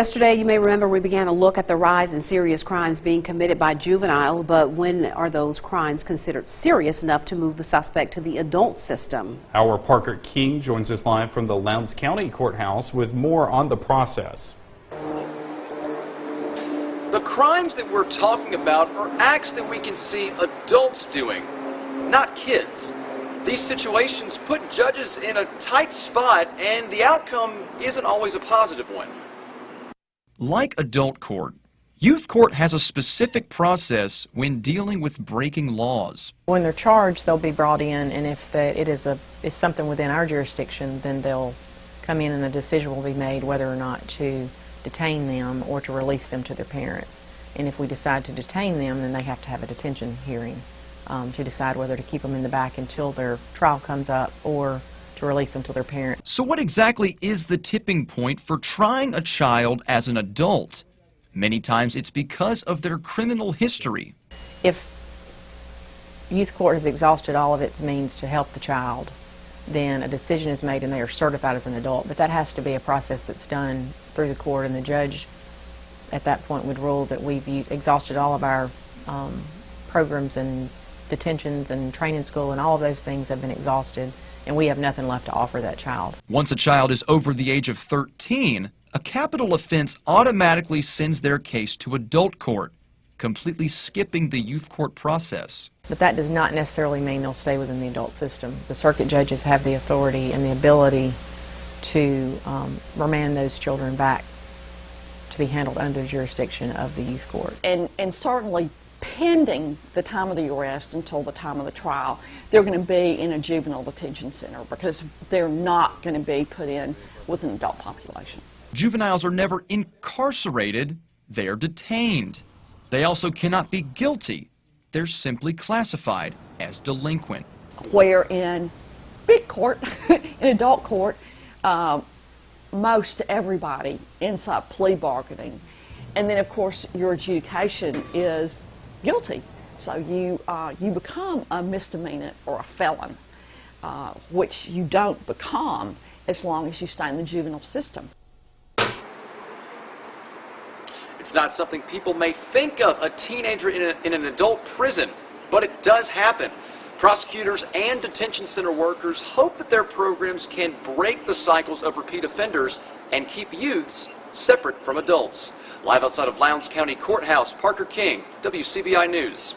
Yesterday, you may remember, we began a look at the rise in serious crimes being committed by juveniles, but when are those crimes considered serious enough to move the suspect to the adult system? Our Parker King joins us live from the Lowndes County Courthouse with more on the process. The crimes that we're talking about are acts that we can see adults doing, not kids. These situations put judges in a tight spot, and the outcome isn't always a positive one. Like adult court, youth court has a specific process when dealing with breaking laws. When they're charged, they'll be brought in, and if it is something within our jurisdiction, then they'll come in and a decision will be made whether or not to detain them or to release them to their parents. And if we decide to detain them, then they have to have a detention hearing to decide whether to keep them in the back until their trial comes up or to release them to their parents. So what exactly is the tipping point for trying a child as an adult? Many times it's because of their criminal history. If youth court has exhausted all of its means to help the child, then a decision is made and they are certified as an adult. But that has to be a process that's done through the court, and the judge at that point would rule that we've exhausted all of our programs and detentions and training school, and all of those things have been exhausted, and we have nothing left to offer that child. Once a child is over the age of 13, a capital offense automatically sends their case to adult court, completely skipping the youth court process. But that does not necessarily mean they'll stay within the adult system. The circuit judges have the authority and the ability to remand those children back to be handled under the jurisdiction of the youth court. And certainly pending the time of the arrest until the time of the trial, they're going to be in a juvenile detention center because they're not going to be put in with an adult population. Juveniles are never incarcerated, they're detained. They also cannot be guilty. They're simply classified as delinquent. Where in big court, in adult court, most everybody ends up plea bargaining. And then, of course, your adjudication is guilty. So you become a misdemeanor or a felon, which you don't become as long as you stay in the juvenile system. It's not something people may think of, a teenager in an adult prison, but it does happen. Prosecutors and detention center workers hope that their programs can break the cycles of repeat offenders and keep youths separate from adults. Live outside of Lowndes County Courthouse, Parker King, WCBI News.